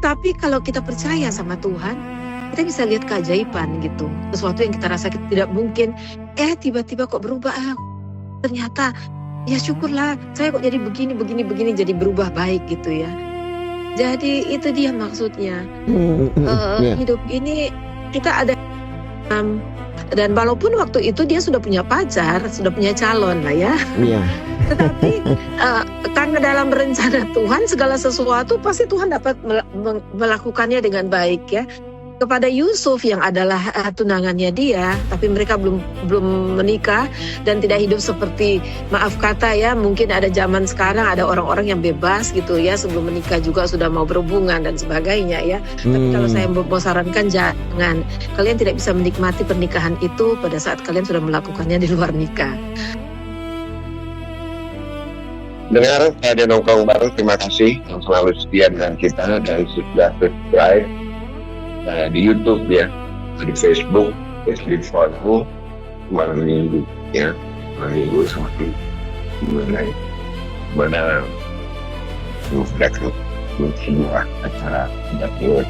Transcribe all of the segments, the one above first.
Tapi kalau kita percaya sama Tuhan, kita bisa lihat keajaiban gitu. Sesuatu yang kita rasa tidak mungkin, tiba-tiba kok berubah. Ternyata ya syukurlah, saya kok jadi begini, jadi berubah baik gitu ya. Jadi itu dia maksudnya. Hidup ini kita ada, dan walaupun waktu itu dia sudah punya pacar, sudah punya calon lah ya. Tetapi karena dalam rencana Tuhan segala sesuatu pasti Tuhan dapat melakukannya dengan baik ya. Kepada Yusuf yang adalah tunangannya dia, tapi mereka belum menikah dan tidak hidup seperti, maaf kata ya, mungkin ada zaman sekarang ada orang-orang yang bebas gitu ya, sebelum menikah juga sudah mau berhubungan dan sebagainya ya. Tapi kalau saya mau sarankan, jangan, kalian tidak bisa menikmati pernikahan itu pada saat kalian sudah melakukannya di luar nikah. Dengar ada nongkrong bareng, terima kasih yang selalu setia dengan kita dan sudah subscribe di YouTube ya, di Facebook, follow malam minggu ya, malam minggu seperti mana mereka sebuah acara dakwah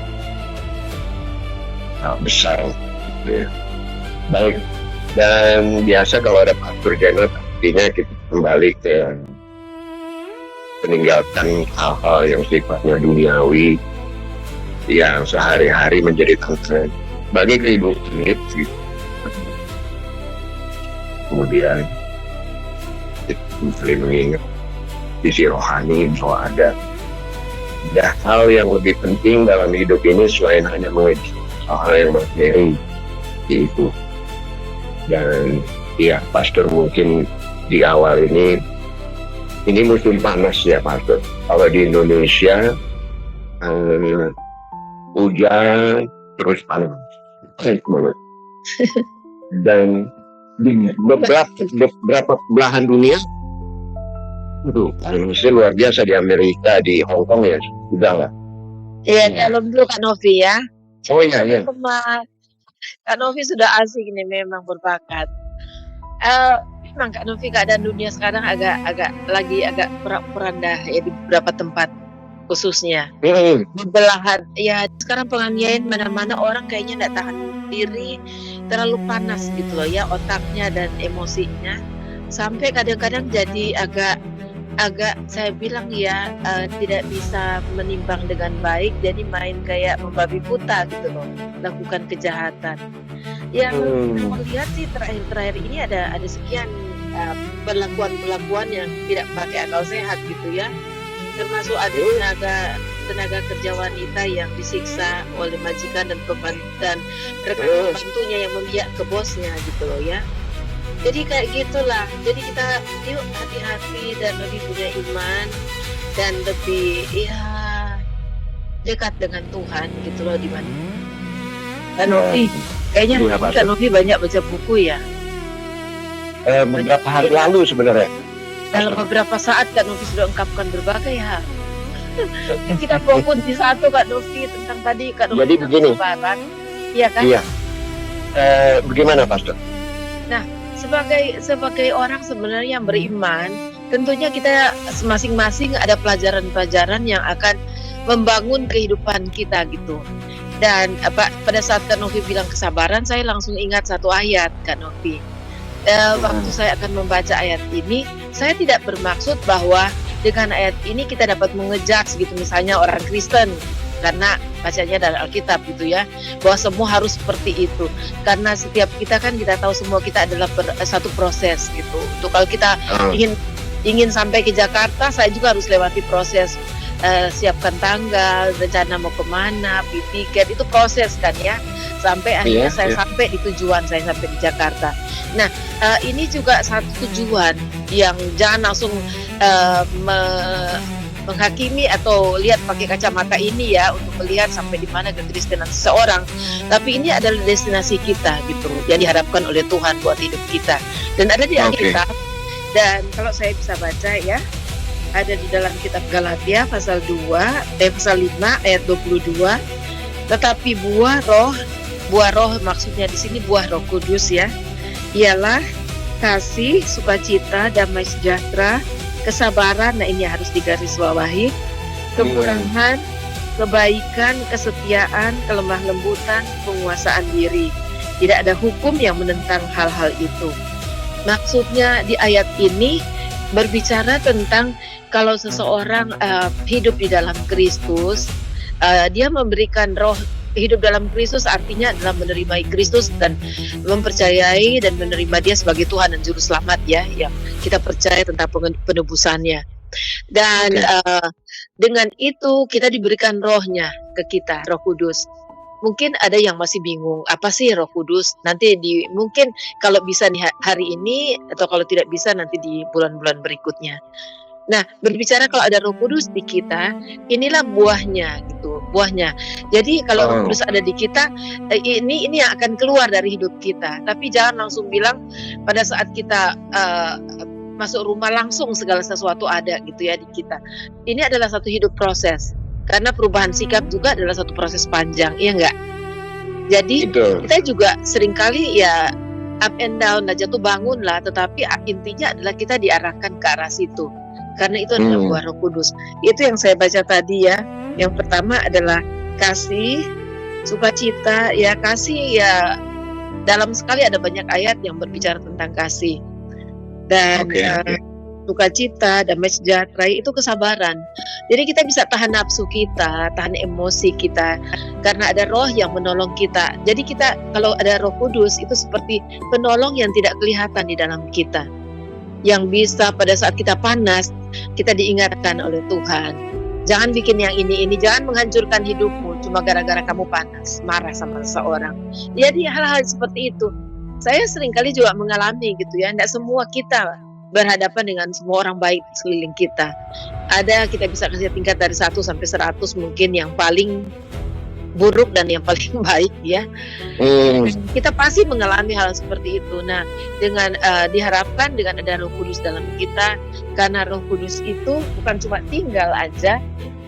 besar ya. Baik, dan biasa kalau ada pastor channel artinya kita kembali ke meninggalkan hal-hal yang sifatnya duniawi yang sehari-hari menjadi tantangan bagi kehidupan hidup. Kemudian kita mengingat sisi rohani bahwa ada hal yang lebih penting dalam hidup ini selain hanya mengejar hal yang materi itu. Dan ya, pastor mungkin di awal ini musim panas ya pastor. Kalau di Indonesia hujan terus panas banget. Dan di beberapa belahan dunia itu panasnya luar biasa. Di Amerika, di Hong Kong ya sudah lah. Iya, dalam dulu Kak Novi ya. Oh iya. Kak Novi sudah asik ini, memang berbakat. Memang Kak Novi, keadaan dunia sekarang agak porak-poranda ya di beberapa tempat khususnya. Belahan ya, sekarang penganiayaan mana-mana, orang kayaknya tidak tahan diri, terlalu panas gitu loh ya, otaknya dan emosinya, sampai kadang-kadang jadi agak saya bilang ya, tidak bisa menimbang dengan baik, jadi main kayak membabi buta gitu loh, lakukan kejahatan. Ya kalau lihat sih terakhir ini ada sekian perlakuan yang tidak pakai akal sehat gitu ya, termasuk ada tenaga kerja wanita yang disiksa oleh majikan dan pembantunya yang memihak ke bosnya gitu loh ya. Jadi kayak gitulah. Jadi kita yuk hati-hati dan lebih punya iman dan lebih dekat dengan Tuhan gitu loh dibanding. Kak Novi, kayaknya Kak Novi banyak baca buku ya. Beberapa hari lalu sebenarnya. Dalam beberapa saat Kak Novi sudah ungkapkan berbagai hal. Kita fokus di satu Kak Novi tentang tadi Kak Novi. Jadi begini. Iya kan? Iya. Bagaimana Pastor? Nah, sebagai orang sebenarnya yang beriman, tentunya kita masing-masing ada pelajaran-pelajaran yang akan membangun kehidupan kita gitu. Dan pada saat Kak Novi bilang kesabaran, saya langsung ingat satu ayat Kak Novi. Waktu saya akan membaca ayat ini, saya tidak bermaksud bahwa dengan ayat ini kita dapat mengejudge gitu, misalnya orang Kristen karena bacanya dari Alkitab gitu ya, bahwa semua harus seperti itu. Karena setiap kita kan kita tahu semua kita adalah satu proses gitu. Untuk kalau kita ingin sampai ke Jakarta, saya juga harus lewati proses, siapkan tanggal, rencana mau kemana, beli tiket, itu proses kan ya. Sampai akhirnya saya sampai di tujuan, saya sampai di Jakarta. Nah, ini juga satu tujuan yang jangan langsung menghakimi atau lihat pakai kacamata ini ya untuk melihat sampai di mana kekristenan seseorang. Tapi ini adalah destinasi kita gitu, yang diharapkan oleh Tuhan buat hidup kita. Dan ada di Alkitab. Dan kalau saya bisa baca ya, ada di dalam kitab Galatia pasal 5 ayat 22. Tetapi buah roh maksudnya di sini buah Roh Kudus ya, ialah kasih, sukacita, damai sejahtera, kesabaran, nah ini harus digarisbawahi, kemurahan, kebaikan, kesetiaan, kelemah lembutan, penguasaan diri. Tidak ada hukum yang menentang hal-hal itu. Maksudnya di ayat ini berbicara tentang kalau seseorang hidup di dalam Kristus, dia memberikan roh. Hidup dalam Kristus artinya adalah menerima Kristus dan mempercayai dan menerima Dia sebagai Tuhan dan Juru Selamat ya, yang kita percaya tentang penebusannya. Dan dengan itu kita diberikan rohnya ke kita, Roh Kudus. Mungkin ada yang masih bingung, apa sih Roh Kudus? Nanti mungkin kalau bisa di hari ini, atau kalau tidak bisa nanti di bulan-bulan berikutnya. Nah, berbicara kalau ada Roh Kudus di kita, inilah buahnya gitu, buahnya. Jadi kalau Roh Kudus ada di kita, ini yang akan keluar dari hidup kita. Tapi jangan langsung bilang pada saat kita masuk rumah langsung segala sesuatu ada gitu ya di kita. Ini adalah satu hidup proses. Karena perubahan sikap juga adalah satu proses panjang, iya enggak? Jadi kita juga seringkali ya up and down, jatuh bangun lah, tetapi intinya adalah kita diarahkan ke arah situ. Karena itu adalah buah Roh Kudus. Itu yang saya baca tadi ya. Yang pertama adalah kasih, sukacita. Ya kasih ya dalam sekali ada banyak ayat yang berbicara tentang kasih. Dan sukacita, damai sejahtera itu kesabaran. Jadi kita bisa tahan nafsu kita, tahan emosi kita, karena ada roh yang menolong kita. Jadi kita kalau ada Roh Kudus itu seperti penolong yang tidak kelihatan di dalam kita, yang bisa pada saat kita panas kita diingatkan oleh Tuhan. Jangan bikin yang ini, jangan menghancurkan hidupmu cuma gara-gara kamu panas, marah sama seseorang. Jadi hal-hal seperti itu saya seringkali juga mengalami gitu ya. Tidak semua kita berhadapan dengan semua orang baik di sekeliling kita. Ada, kita bisa kasih tingkat dari 1 sampai 100 mungkin yang paling buruk dan yang paling baik ya. Kita pasti mengalami hal seperti itu. Nah, dengan diharapkan dengan ada Roh Kudus dalam kita, karena Roh Kudus itu bukan cuma tinggal aja,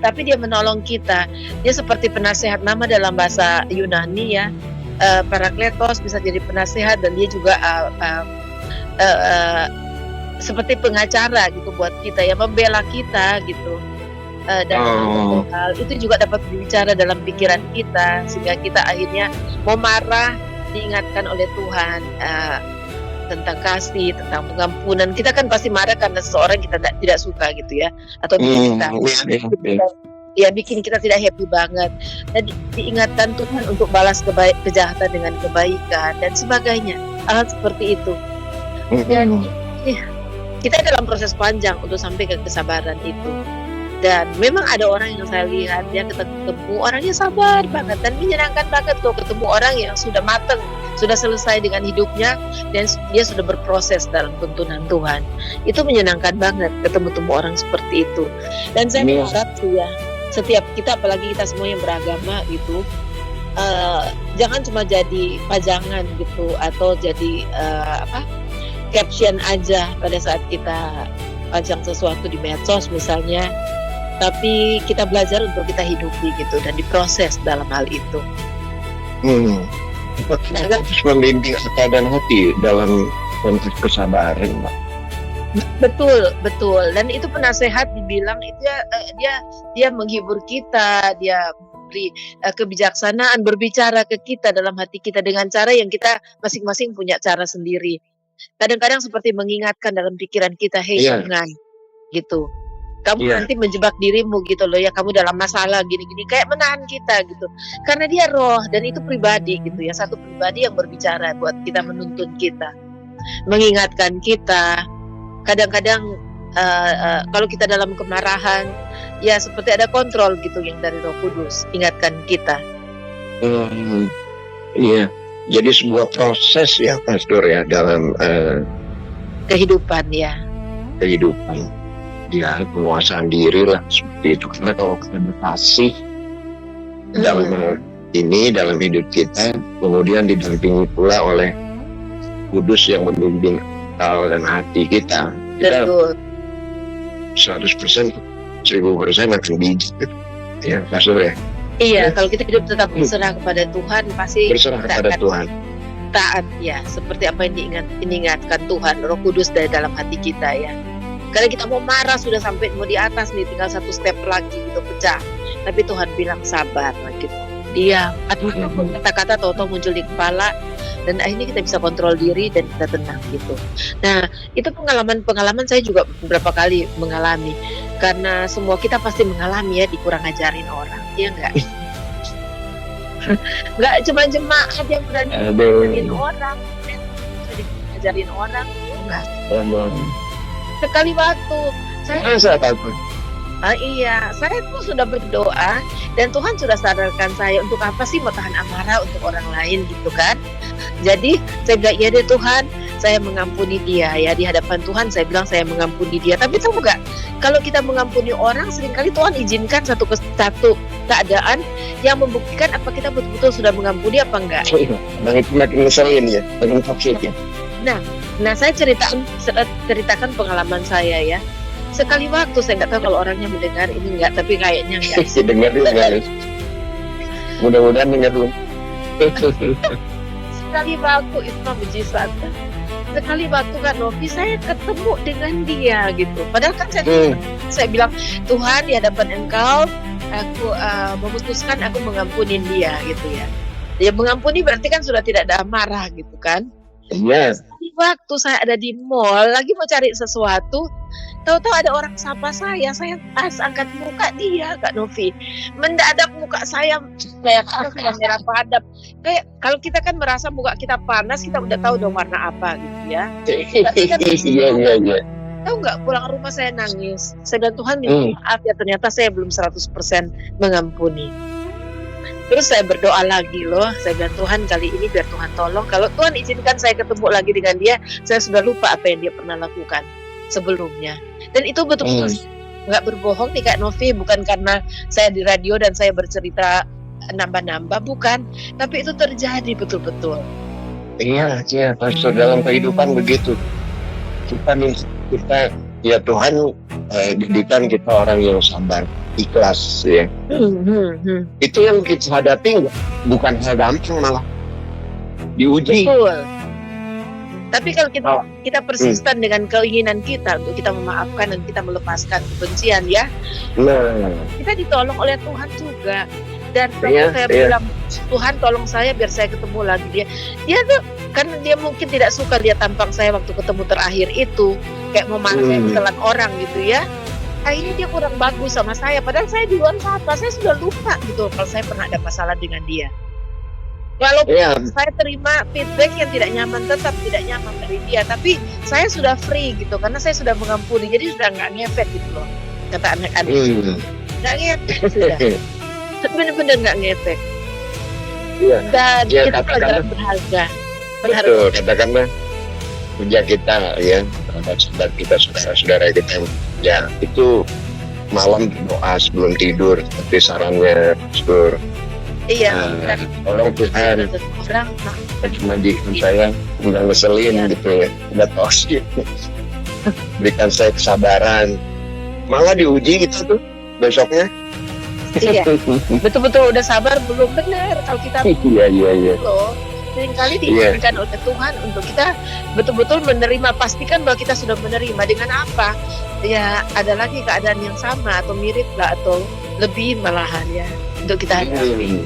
tapi dia menolong kita. Dia seperti penasehat, nama dalam bahasa Yunani ya, Parakletos bisa jadi penasehat, dan dia juga seperti pengacara gitu buat kita ya, membela kita gitu. Dan hal itu juga dapat berbicara dalam pikiran kita, sehingga kita akhirnya mau marah diingatkan oleh Tuhan tentang kasih, tentang pengampunan. Kita kan pasti marah karena seseorang kita tidak suka gitu ya, atau bikin kita bikin kita tidak happy banget. Dan diingatkan Tuhan untuk balas kejahatan dengan kebaikan dan sebagainya, hal seperti itu. Dan kita dalam proses panjang untuk sampai ke kesabaran itu. Dan memang ada orang yang saya lihat dia ketemu orangnya sabar banget dan menyenangkan banget kalau ketemu orang yang sudah matang, sudah selesai dengan hidupnya dan dia sudah berproses dalam tuntunan Tuhan. Itu menyenangkan banget ketemu orang seperti itu. Dan saya berharap sih ya, setiap kita, apalagi kita semua yang beragama gitu, jangan cuma jadi pajangan gitu atau jadi caption aja pada saat kita pajang sesuatu di medsos misalnya, tapi kita belajar untuk kita hidupi gitu dan diproses dalam hal itu. Kita harus membimbing hati dan hati dalam konteks kesabaran, Mbak. Betul. Dan itu penasehat dibilang itu dia menghibur kita, dia beri kebijaksanaan, berbicara ke kita dalam hati kita dengan cara yang kita masing-masing punya cara sendiri. Kadang-kadang seperti mengingatkan dalam pikiran kita, jangan gitu. Kamu nanti menjebak dirimu gitu loh ya, kamu dalam masalah gini-gini, kayak menahan kita gitu. Karena dia roh dan itu pribadi gitu ya, satu pribadi yang berbicara buat kita, menuntun kita, mengingatkan kita. Kadang-kadang kalau kita dalam kemarahan, ya seperti ada kontrol gitu yang dari Roh Kudus, ingatkan kita. Jadi sebuah proses ya, Pastor ya, dalam kehidupan ya. Kehidupan. Ya, penguasaan diri lah seperti itu. Karena kalau kita berkasih dalam hidup kita, kemudian didampingi pula oleh Kudus yang membimbing akal dan hati kita. Betul. 100%, 1000% akan bijak. Ya, Pastor ya. Iya, kalau kita hidup tetap berserah kepada Tuhan, pasti berserah kepada Tuhan. Taat ya, seperti apa yang diingatkan Tuhan, Roh Kudus dari dalam hati kita ya. Karena kita mau marah sudah sampai mau di atas nih, tinggal satu step lagi gitu pecah. tapi Tuhan bilang sabar gitu. Diam. Atau kata-kata tahu-tahu muncul di kepala, dan akhirnya kita bisa kontrol diri dan kita tenang gitu. Nah, itu pengalaman saya juga beberapa kali mengalami. Karena semua kita pasti mengalami ya dikurang ajarin orang, ya enggak? Enggak cuma jemaat yang berani ngajarin orang, ngajarin orang, enggak. Sekali waktu saya takut. iya, saya tuh sudah berdoa dan Tuhan sudah sadarkan saya untuk apa sih mau tahan amarah untuk orang lain gitu kan. Jadi saya bilang, iya deh Tuhan, saya mengampuni dia ya, di hadapan Tuhan saya bilang saya mengampuni dia. Tapi tahu nggak, kalau kita mengampuni orang seringkali Tuhan izinkan satu keadaan yang membuktikan apa kita betul-betul sudah mengampuni apa enggak. Bang itu makin ngeselin ya, makin toksik ya. Nah saya ceritakan pengalaman saya ya. Sekali waktu, saya nggak tahu kalau orangnya mendengar ini enggak, tapi kayaknya enggak. Dengar dulu guys. Mudah-mudahan dengar dulu. Sekali waktu itu mujizat. Sekali waktu kan Novi saya ketemu dengan dia gitu. Padahal kan saya bilang, Tuhan di hadapan Engkau aku memutuskan aku mengampuni dia gitu ya. Ya mengampuni berarti kan sudah tidak ada amarah gitu kan. Iya. Waktu saya ada di mall lagi mau cari sesuatu, tahu-tahu ada orang sapa saya pas angkat muka dia Kak Novi. Mendadak muka saya kayak sudah merah padam. Kayak kalau kita kan merasa muka kita panas, kita udah tahu dong warna apa gitu ya. Iya. Tahu nggak, pulang rumah saya nangis. Saya bilang, Tuhan minta maaf ya, ternyata saya belum 100% mengampuni. Terus saya berdoa lagi loh, saya bilang Tuhan kali ini biar Tuhan tolong. Kalau Tuhan izinkan saya ketemu lagi dengan dia, saya sudah lupa apa yang dia pernah lakukan sebelumnya. Dan itu betul-betul nggak berbohong nih Kak Novi, bukan karena saya di radio dan saya bercerita nambah-nambah, bukan. Tapi itu terjadi betul-betul. Iya, pastor, dalam kehidupan begitu. Kita ya Tuhan didikan kita orang yang sabar, ikhlas ya. Itu yang kita hadapi bukan hal gampang, malah diuji. Betul. Tapi kalau kita persisten dengan keinginan kita untuk kita memaafkan dan kita melepaskan kebencian ya, kita ditolong oleh Tuhan juga. Dan saya bilang, Tuhan tolong saya biar saya ketemu lagi dia. Dia tuh kan dia mungkin tidak suka lihat tampang saya waktu ketemu terakhir itu, kayak mau kesalahan orang gitu ya. Ini dia kurang bagus sama saya, padahal saya duluan sapa, saya sudah lupa gitu kalau saya pernah ada masalah dengan dia. Walaupun saya terima feedback yang tidak nyaman, tetap tidak nyaman dari dia, tapi saya sudah free gitu, karena saya sudah mengampuni, jadi sudah nggak ngefek gitu loh, kata anak-anak. Nggak ngefek sudah, bener-bener nggak ngefek. Dan kita pelajaran berharga. Betul, katakanlah puja kita ya, saudara kita, saudara kita ya, itu malam doa sebelum tidur, tapi sarannya pastor. Iya. Tolong Tuhan, cuma di saya nggak ngeselin gitu ya, nggak toksik. Berikan saya kesabaran. Malah diuji gitu tuh besoknya. Iya. Betul-betul udah sabar belum, benar kalau kita. Iya. Loh, seringkali diizinkan oleh Tuhan untuk kita betul-betul menerima, pastikan bahwa kita sudah menerima. Dengan apa? Ya ada lagi keadaan yang sama atau mirip lah atau lebih malahan ya untuk kita hadapi.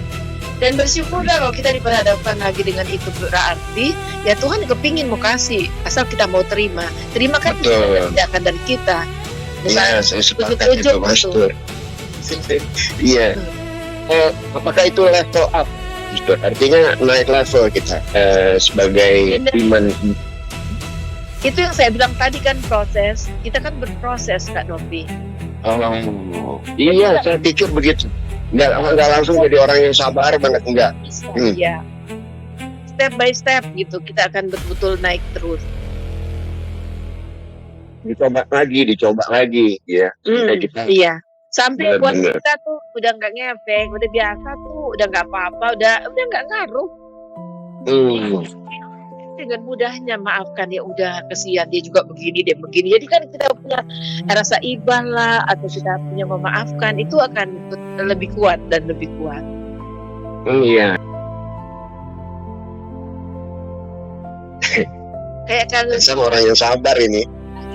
Dan bersyukurlah kalau kita diperhadapkan lagi dengan itu, berarti ya Tuhan kepingin mau kasih, asal kita mau terima. Terima kan tidak akan dari kita. Iya, saya sepakat itu pastor. Iya. Apakah itu level up? Artinya naik level kita sebagai iman. Itu yang saya bilang tadi kan, proses. Kita kan berproses Kak Novi. Iya, saya pikir begitu. Nggak langsung jadi orang yang sabar banget, enggak. Iya. Step by step gitu, kita akan betul-betul naik terus. Dicoba lagi ya. Iya. Sampai buat kita tuh udah nggak ngefek, udah biasa tuh, udah nggak apa-apa, udah nggak ngaruh. Dengan mudahnya maafkan, ya udah kesian dia juga begini. Jadi kan kita punya rasa iba lah, atau kita punya memaafkan, itu akan lebih kuat dan lebih kuat. Iya. Kayak kalau sama orang yang sabar ini.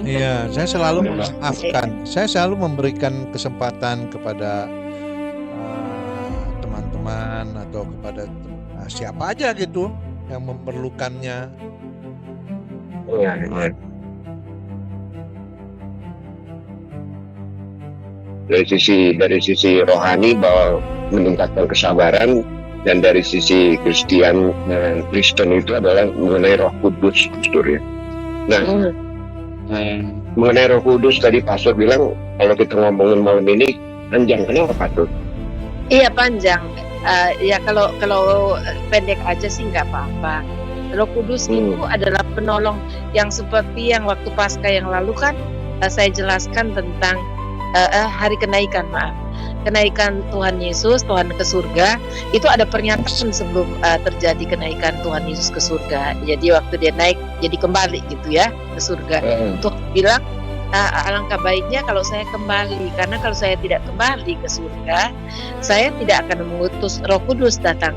Iya, saya selalu memaafkan. Saya selalu memberikan kesempatan kepada teman atau kepada siapa aja gitu yang memerlukannya. Iya, iya. Dari sisi rohani bahwa meningkatkan kesabaran, dan dari sisi Kristen itu adalah mengenai Roh Kudus, Pastor ya. Nah, mengenai Roh Kudus tadi Pastor bilang kalau kita ngomongin malam ini panjang, kenapa Pastor? Iya panjang. Ya kalau pendek aja sih nggak apa-apa. Roh Kudus itu adalah penolong yang seperti yang waktu Paskah yang lalu kan saya jelaskan tentang hari kenaikan Tuhan Yesus, Tuhan ke surga. Itu ada pernyataan sebelum terjadi kenaikan Tuhan Yesus ke surga. Jadi waktu dia naik jadi kembali gitu ya ke surga. Tuhan bilang alangkah baiknya kalau saya kembali, karena kalau saya tidak kembali ke surga, saya tidak akan mengutus Roh Kudus datang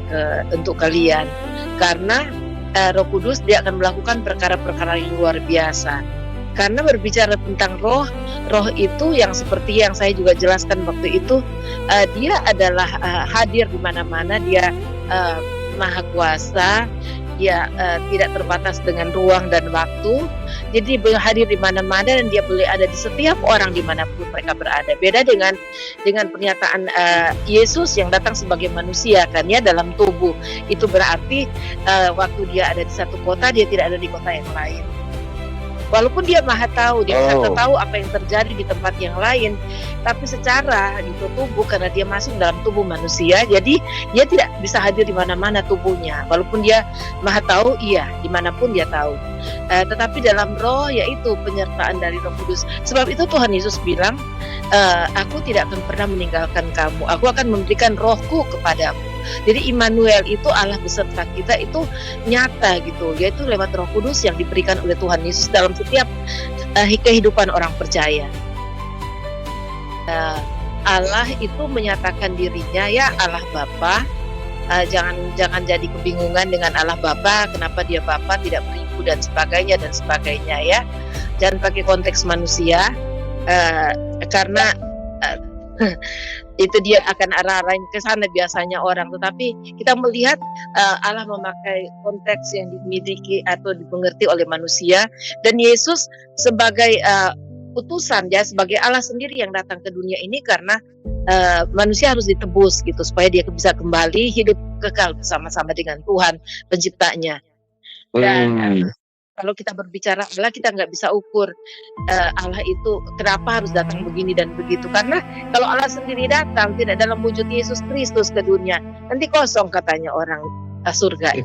untuk kalian, karena Roh Kudus dia akan melakukan perkara-perkara yang luar biasa. Karena berbicara tentang roh itu yang seperti yang saya juga jelaskan waktu itu, dia adalah hadir di mana-mana, dia maha kuasa, dia tidak terbatas dengan ruang dan waktu. Jadi dia hadir di mana-mana dan dia boleh ada di setiap orang dimanapun mereka berada. Beda dengan pernyataan Yesus yang datang sebagai manusia kan ya, dalam tubuh. Itu berarti waktu dia ada di satu kota, dia tidak ada di kota yang lain. Walaupun dia maha tahu, dia bisa tahu apa yang terjadi di tempat yang lain, tapi secara gitu tubuh, karena dia masuk dalam tubuh manusia, jadi dia tidak bisa hadir di mana-mana tubuhnya. Walaupun dia maha tahu, iya, dimanapun dia tahu. Tetapi dalam roh, yaitu penyertaan dari Roh Kudus. Sebab itu Tuhan Yesus bilang, aku tidak akan pernah meninggalkan kamu. Aku akan memberikan rohku kepadamu. Jadi Immanuel itu Allah beserta kita itu nyata gitu, yaitu lewat Roh Kudus yang diberikan oleh Tuhan Yesus dalam setiap kehidupan orang percaya. Allah itu menyatakan dirinya ya Allah Bapa. Jangan jadi kebingungan dengan Allah Bapa, kenapa dia Bapa tidak beribu dan sebagainya ya. Jangan pakai konteks manusia, karena itu dia akan arah-arahin ke sana biasanya orang. Tetapi kita melihat Allah memakai konteks yang dimiliki atau dimengerti oleh manusia, dan Yesus sebagai utusan ya, sebagai Allah sendiri yang datang ke dunia ini karena manusia harus ditebus gitu, supaya dia bisa kembali hidup kekal bersama-sama dengan Tuhan penciptanya. Dan kalau kita berbicara Allah, kita nggak bisa ukur Allah itu kenapa harus datang begini dan begitu. Karena kalau Allah sendiri datang tidak dalam wujud Yesus Kristus ke dunia, nanti kosong katanya orang surga.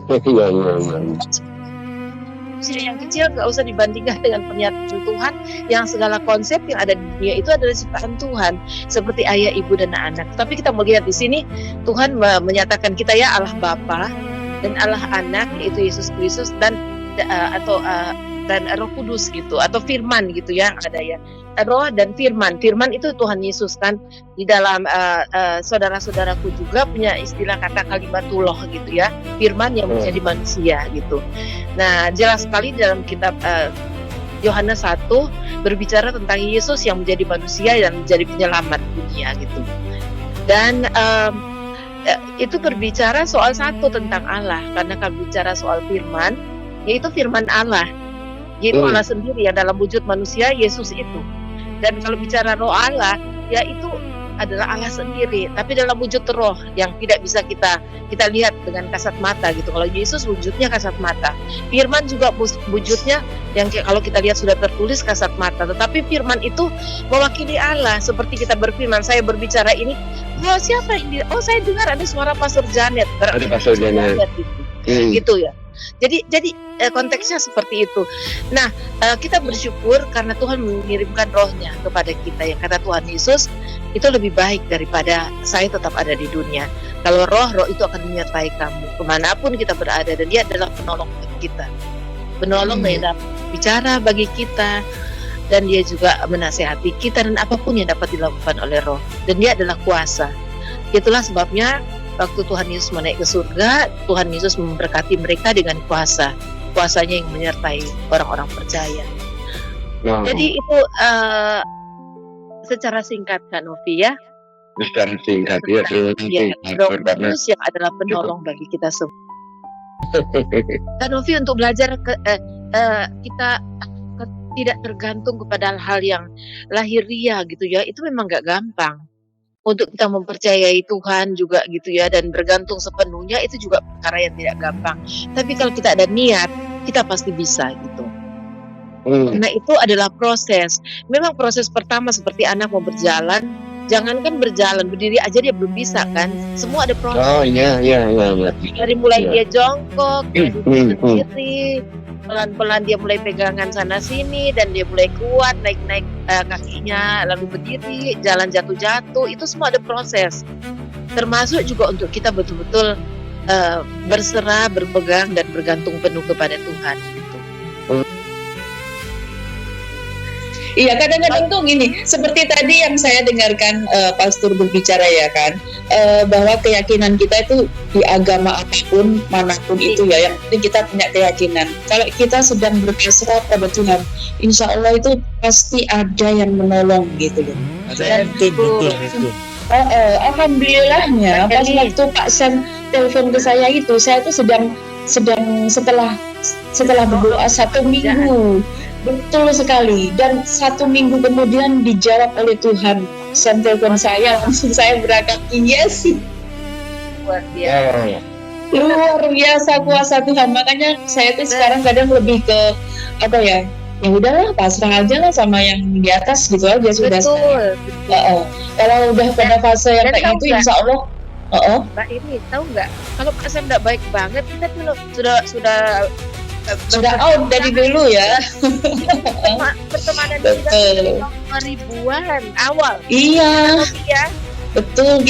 Yang kecil nggak usah dibandingkan dengan pernyataan Tuhan yang segala konsep yang ada di dunia itu adalah ciptaan Tuhan, seperti ayah, ibu, dan anak. Tapi kita melihat di sini Tuhan menyatakan kita ya Allah Bapa dan Allah Anak, yaitu Yesus Kristus, dan Roh Kudus gitu, atau Firman gitu ya, ada ya Roh dan Firman itu Tuhan Yesus kan. Di dalam saudara-saudaraku juga punya istilah kata kalimatullah gitu ya, Firman yang menjadi manusia gitu. Nah jelas sekali dalam kitab Yohanes 1 berbicara tentang Yesus yang menjadi manusia dan menjadi penyelamat dunia gitu. Dan itu berbicara soal satu tentang Allah, karena kalau bicara soal Firman, yaitu Firman Allah, yaitu Allah sendiri yang dalam wujud manusia, Yesus itu. Dan kalau bicara roh Allah, ya itu adalah Allah sendiri, tapi dalam wujud roh yang tidak bisa kita lihat dengan kasat mata gitu. Kalau Yesus wujudnya kasat mata, Firman juga wujudnya yang kalau kita lihat sudah tertulis kasat mata, tetapi Firman itu mewakili Allah. Seperti kita berfirman, saya berbicara ini, oh siapa ini? Oh saya dengar ada suara Pastor Janet, berarti Pastor Janet gitu ya. Jadi konteksnya seperti itu. Nah, kita bersyukur karena Tuhan mengirimkan rohnya kepada kita. Yang kata Tuhan Yesus, itu lebih baik daripada saya tetap ada di dunia. Kalau roh itu akan menyertai kamu kemanapun kita berada, dan dia adalah penolong bagi kita. Penolong yang dapat bicara bagi kita, dan dia juga menasihati kita, dan apapun yang dapat dilakukan oleh roh. Dan dia adalah kuasa. Itulah sebabnya waktu Tuhan Yesus menaik ke surga, Tuhan Yesus memberkati mereka dengan kuasanya yang menyertai orang-orang percaya. Jadi itu secara singkat Kak Novi ya. secara singkat ya, terima Ya, kasih Roh Pastor, karena Kudus yang adalah penolong bagi kita semua. Kak Novi, untuk belajar kita tidak tergantung kepada hal yang lahiriah gitu ya, itu memang gak gampang. Untuk kita mempercayai Tuhan juga gitu ya, dan bergantung sepenuhnya itu juga perkara yang tidak gampang. Tapi kalau kita ada niat, kita pasti bisa gitu. Karena itu adalah proses. Memang proses pertama seperti anak mau berjalan, jangankan berjalan, berdiri aja dia belum bisa kan. Semua ada proses. Oh iya. Dari mulai Iya. dia jongkok, dia duduk Hmm. sendiri, pelan-pelan dia mulai pegangan sana sini, dan dia mulai kuat naik kakinya, lalu berdiri, jalan jatuh-jatuh, itu semua ada proses. Termasuk juga untuk kita betul-betul berserah, berpegang dan bergantung penuh kepada Tuhan gitu. Iya, kadang-kadang tuh gini, seperti tadi yang saya dengarkan pastor berbicara ya kan, bahwa keyakinan kita itu di agama apapun, manapun itu ya, yang penting kita punya keyakinan. Kalau kita sedang berpasrah pada Tuhan, insya Allah itu pasti ada yang menolong gitu ya. Betul. Alhamdulillahnya pas Ini. waktu Pak Sam telepon ke saya itu, saya tuh sedang setelah berdoa 1 minggu, betul sekali, dan 1 minggu kemudian dijawab oleh Tuhan. Sam telepon saya, langsung saya berangkat, yes, Luar biasa. luar biasa kuasa Tuhan. Makanya saya tuh sekarang kadang lebih ke apa ya udahlah, pasrah aja lah sama yang di atas gitu aja sudah. Betul. Kalau udah pada fase yang Dan kayak tahu gitu, nggak? insya Allah. Mbak ini tahu nggak? Kalau Pak Sam nggak baik banget, kita tuh sudah out dari dulu ya. pertemanan kita Betul. dari tahun 2000-an awal. Iya, Ya. betul.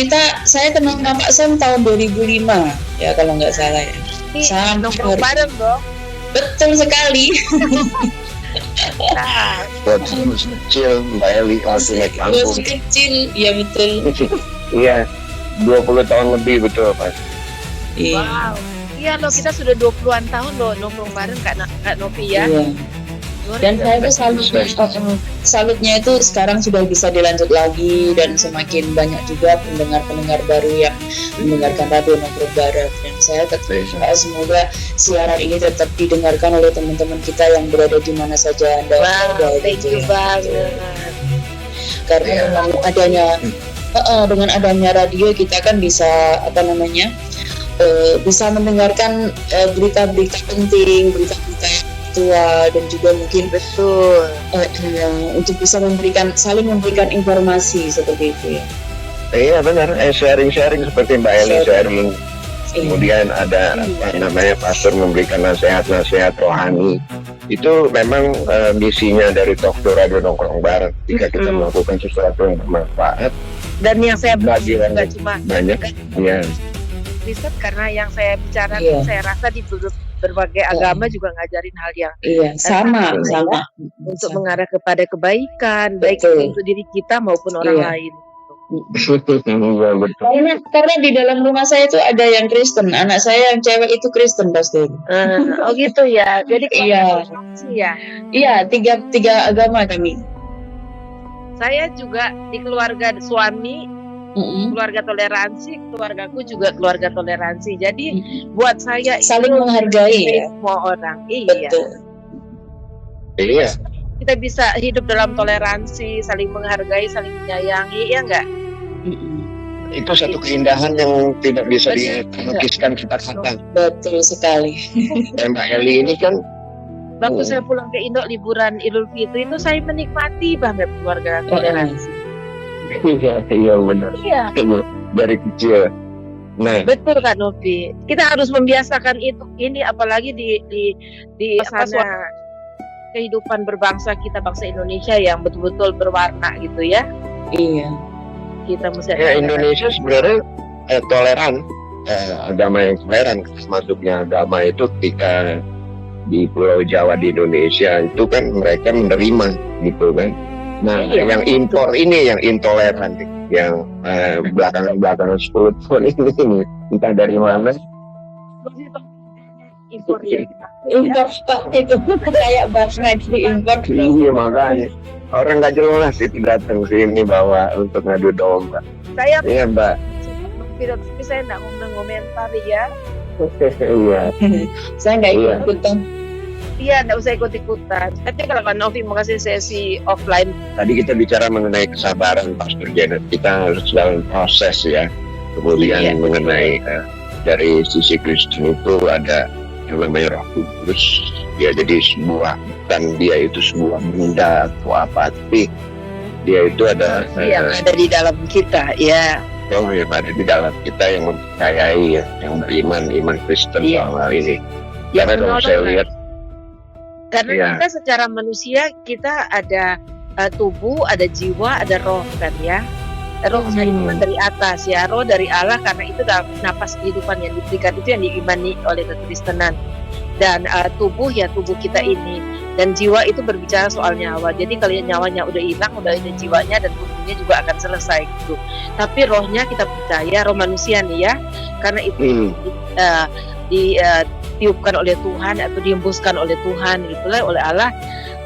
Saya kenal sama Pak Sam tahun 2005 ya kalau nggak salah ya. Ini Sampai nongkrong bareng dong. betul sekali. Nah, Waktu masih kecil Mbak Eli langsung naik Masih panggung. kecil, ya betul. Iya, 20 tahun lebih betul Pak. Iya. wow. Iya loh, kita sudah 20-an tahun loh nongkrong bareng Kak Novi ya. Iya. Luar Dan saya biasa. tuh salutnya itu sekarang sudah bisa dilanjut lagi, dan semakin banyak juga pendengar-pendengar baru yang mendengarkan radio Nongkrong Barat. Dan saya tetap berdoa semoga siaran ini tetap didengarkan oleh teman-teman kita yang berada di mana saja Anda Wow, berada thank gitu you ya. banget. Karena memang dengan adanya radio kita kan bisa bisa mendengarkan berita-berita penting, berita-berita yang aktual, dan juga mungkin Betul. untuk bisa saling memberikan informasi seperti itu ya. Iya benar, sharing-sharing seperti Mbak Eli sharing. Kemudian ada pastor memberikan nasihat-nasihat rohani. Itu memang misinya dari Talk to Radio Nongkrong Barat. Jika kita melakukan sesuatu yang bermanfaat, Dan yang saya bagi orang nggak cuma banyak, ya. riset, karena yang saya bicarakan Iya. saya rasa di berbagai agama juga ngajarin hal yang Iya, sama. untuk mengarah kepada kebaikan, baik Betul. itu untuk diri kita maupun orang Iya. lain. Iya, betul. Karena di dalam rumah saya itu ada yang Kristen, anak saya yang cewek itu Kristen pasti. Oh gitu ya. Jadi Iya. ya. Iya, tiga agama kami. Saya juga di keluarga suami, keluarga toleransi, keluargaku juga keluarga toleransi. Jadi buat saya Saling itu menghargai ya. semua orang. Iya. Betul. Iya, Kita bisa hidup dalam toleransi, saling menghargai, saling menyayangi, ya enggak? itu satu keindahan yang tidak bisa dilukiskan kata-kata. Betul sekali. Dan Mbak Eli ini kan Waktu saya pulang ke Indo liburan Idul Fitri itu saya menikmati banget keluarga toleransi. iya benar. Iya. Dari kecil. Nah, Betul Kak Novi. Kita harus membiasakan ini apalagi di sana kehidupan berbangsa kita, bangsa Indonesia yang betul-betul berwarna gitu ya. Iya. Kita mesti ya Indonesia sebenarnya toleran, agama yang toleran. Masuknya agama itu ketika di Pulau Jawa di Indonesia itu kan mereka menerima gitu kan. Nah, Iya. yang impor ini yang intoleran, yang belakangan 10 tahun ini entah dari mana. impor ya. Impor Pak, itu kayak basmati impor. Iya makanya orang nggak jelas itu datang sini bawa untuk ngadu domba. Saya Iya Mbak. tapi saya nggak ngomentari ya. Iya. Saya nggak Iya. ikut-ikutan. Iya, nggak usah ikut-ikutan. Nanti kalau Kak Novi mau kasih sesi offline, Tadi kita bicara mengenai kesabaran Pastor Janet. Kita harus dalam proses ya. Kemudian Iya. mengenai dari sisi Kristen itu ada yang namanya Roh Kudus. Ya jadi bukan dia itu sebuah benda atau apa, tapi dia itu ada yang ada di dalam kita, ya. yang ada di dalam kita yang mempercayai ya, yang beriman, iman Kristen Iya. dalam hal ini. Yang Karena kalau saya menolong. lihat, Karena Iya. kita secara manusia kita ada tubuh, ada jiwa, ada roh kan ya. Roh itu dari atas ya, roh dari Allah karena itu napas kehidupan yang diberikan itu yang diimani oleh kekristenan. Dan tubuh ya tubuh kita ini, dan jiwa itu berbicara soal nyawa. Jadi kalau nyawanya udah hilang, udah ada jiwanya dan tubuhnya juga akan selesai gitu. Tapi rohnya kita percaya, roh manusia nih ya, karena itu ditiupkan oleh Tuhan atau dihembuskan oleh Tuhan gitulah, oleh Allah.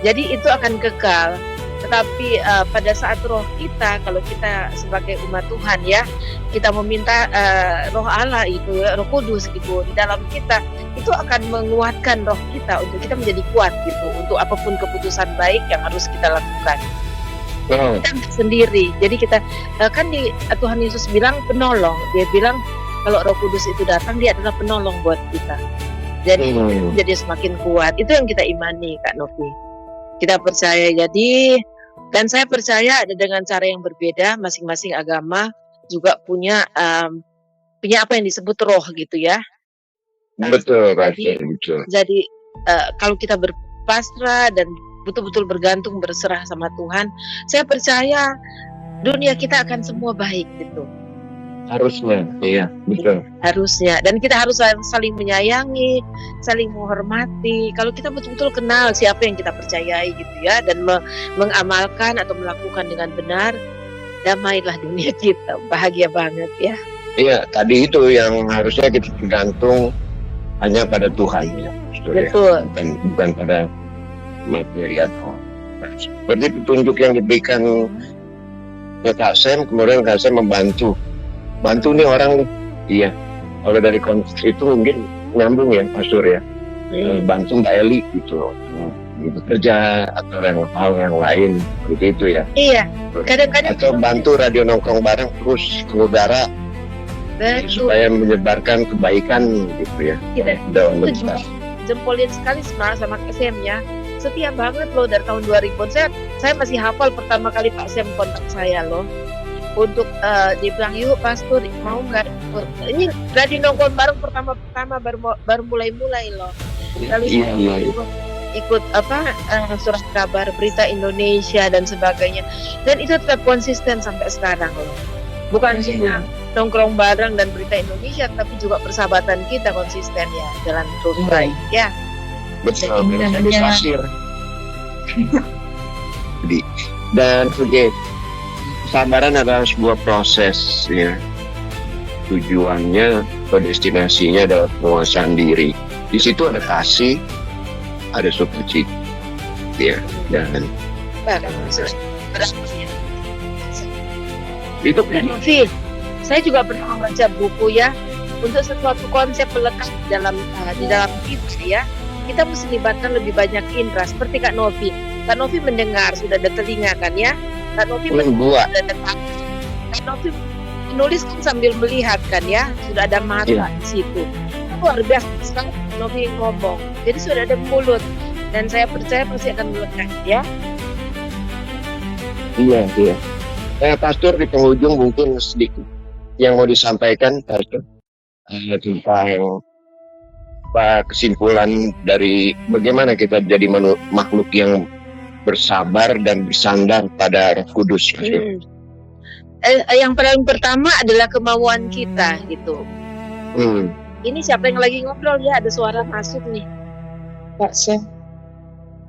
Jadi itu akan kekal. Tetapi pada saat roh kita, kalau kita sebagai umat Tuhan ya, kita meminta roh Allah itu, roh kudus gitu di dalam kita, itu akan menguatkan roh kita untuk kita menjadi kuat gitu, untuk apapun keputusan baik yang harus kita lakukan. Kita nggak sendiri. Jadi kita kan Tuhan Yesus bilang penolong. Dia bilang kalau Roh Kudus itu datang, dia adalah penolong buat kita. Jadi semakin kuat. Itu yang kita imani, Kak Novi. Kita percaya dan saya percaya ada dengan cara yang berbeda, masing-masing agama juga punya apa yang disebut roh gitu ya. betul, betul. Jadi kalau kita berpasrah dan betul-betul bergantung berserah sama Tuhan, saya percaya dunia kita akan semua baik gitu. Harusnya, iya, betul. Harusnya, dan kita harus saling menyayangi, saling menghormati. Kalau kita betul-betul kenal siapa yang kita percayai gitu ya, dan mengamalkan atau melakukan dengan benar, damailah dunia kita, bahagia banget ya. Iya, tadi itu yang harusnya kita bergantung hanya pada Tuhan ya, Betul. bukan pada materi atau seperti petunjuk yang diberikan ke Kak Sam, kemudian Kak Sam bantu nih orang, iya. Kalau dari konteks itu mungkin nyambung ya, Pastor ya. Bantu Mbak Eli gitu, bekerja atau hal yang lain seperti itu ya. Iya. Kadang-kadang atau bantu radio nongkrong bareng terus ke udara supaya menyebarkan kebaikan gitu ya. Dalam bentuk jempolin sekali sama Kak Sam ya. Setia banget loh dari tahun 2000. Saya masih hafal pertama kali Pak Sam kontak saya loh. Untuk dia bilang, yuk Pastor mau nggak? Ini radio nongkrong bareng pertama baru mulai loh. Lalu ikut surat kabar berita Indonesia dan sebagainya, dan itu tetap konsisten sampai sekarang loh. Bukan cuma nongkrong bareng dan berita Indonesia, tapi juga persahabatan kita konsisten ya, jalan terus baik ya. Betul, pasir. Dan kesabaran adalah sebuah proses ya. Tujuannya atau destinasinya adalah penguasaan diri. Di situ ada kasih, ada sukacita, ya. Dan itu Novi, saya juga pernah membaca buku ya, untuk sesuatu konsep melekat di dalam kita ya. Kita mesti libatkan lebih banyak indera, seperti Kak Novi. Kak Novi mendengar, sudah ada telinga kan ya. Kak Novi membuat. Kak Novi menulis kan sambil melihat kan ya, sudah ada mata di situ. Luar biasa sekali Kak Novi ngomong. Jadi sudah ada mulut, dan saya percaya pasti akan melekat ya. Iya. Pastor di penghujung mungkin sedikit yang mau disampaikan, Pastor, tentang kesimpulan dari bagaimana kita jadi makhluk yang bersabar dan bersandar pada Roh Kudus. Yang paling pertama adalah kemauan kita gitu. Ini siapa yang lagi ngobrol ya? Ada suara masuk nih. Pak Sam.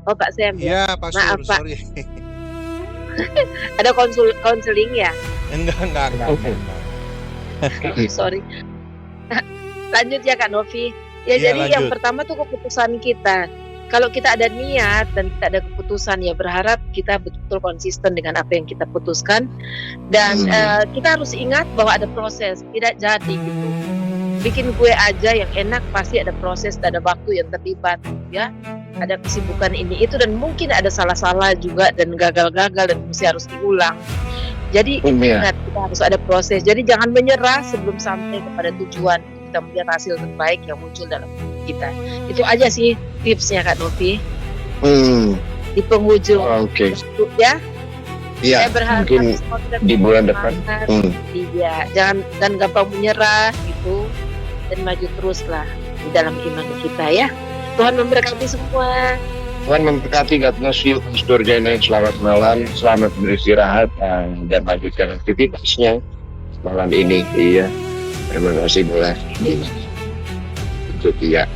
Oh Pak Sam. Iya Pak Sur, Maaf, Pak. sorry. Ada konseling ya? Enggak. Sorry. Lanjut ya Kak Novi. Ya Iya, jadi lanjut. yang pertama tuh keputusan kita. Kalau kita ada niat dan kita ada keputusan ya berharap kita betul-betul konsisten dengan apa yang kita putuskan. Dan kita harus ingat bahwa ada proses, tidak jadi gitu. Bikin kue aja yang enak pasti ada proses dan ada waktu yang terlibat, ya. Ada kesibukan ini itu dan mungkin ada salah-salah juga dan gagal-gagal dan mesti harus diulang. Jadi ingat kita harus ada proses. Jadi jangan menyerah sebelum sampai kepada tujuan. Kita melihat hasil terbaik yang muncul dalam kita. Itu aja sih tipsnya Kak Novi. Di penghujung ya. Iya. Saya berharap Mungkin di bulan depan. Iya, jangan gampang menyerah gitu dan maju terus lah di dalam iman kita ya. Tuhan memberkati semua. Tuhan memberkati. God bless you, Pastor Janet. Selamat malam, selamat beristirahat dan lanjutkan aktivitasnya malam ini. Iya. Terima kasih boleh. Itu dia.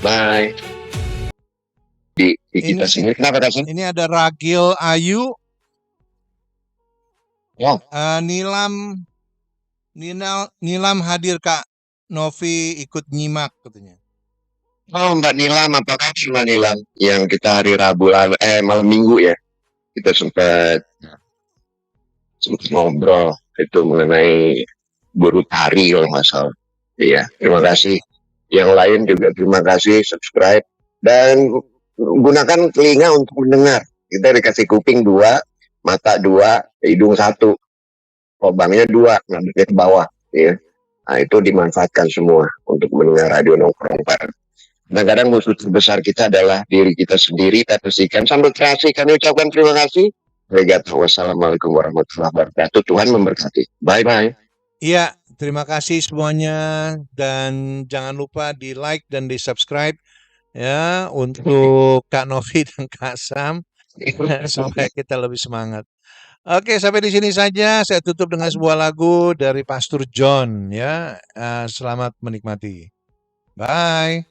Bye. Di kita sini. Kenapa Rasul? Ini ada Ragil Ayu. Wow. Nilam hadir Kak Novi ikut nyimak katanya. Oh Mbak Nilam, apa kabar Mbak Nilam? Yang kita hari Rabu malam Minggu ya, kita sempat ngobrol itu mengenai buru tari kalau nggak salah. Iya, terima kasih. Yang lain juga terima kasih, subscribe dan gunakan telinga untuk mendengar. Kita dikasih kuping 2, mata 2, hidung 1, lubangnya 2, ngadepnya ke bawah. Ya. Nah itu dimanfaatkan semua untuk mendengar radio nongkrong bareng. Kadang-kadang musuh terbesar kita adalah diri kita sendiri. Kita bersihkan sambil kreasi. Kami ucapkan terima kasih. Wassalamualaikum warahmatullahi wabarakatuh. Tuhan memberkati. Bye-bye. Iya, terima kasih semuanya. Dan jangan lupa di like dan di subscribe ya untuk Kak Novi dan Kak Sam. Supaya kita lebih semangat. Oke, sampai di sini saja. Saya tutup dengan sebuah lagu dari Pastor John ya. Selamat menikmati. Bye.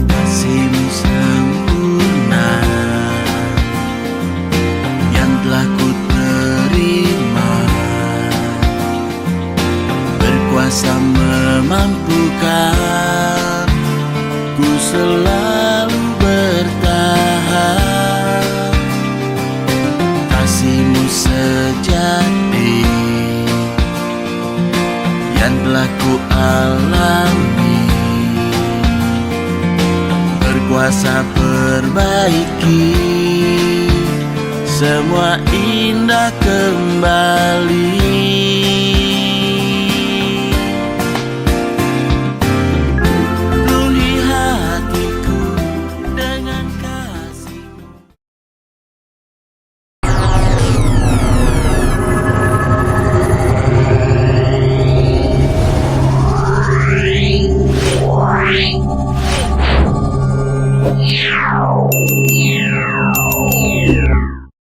Kasih-Mu sempurna yang telah ku terima, berkuasa memampukan ku selalu bertahan. Kasih-Mu sejati yang telah ku alami, berkuasa perbaiki semua indah kembali.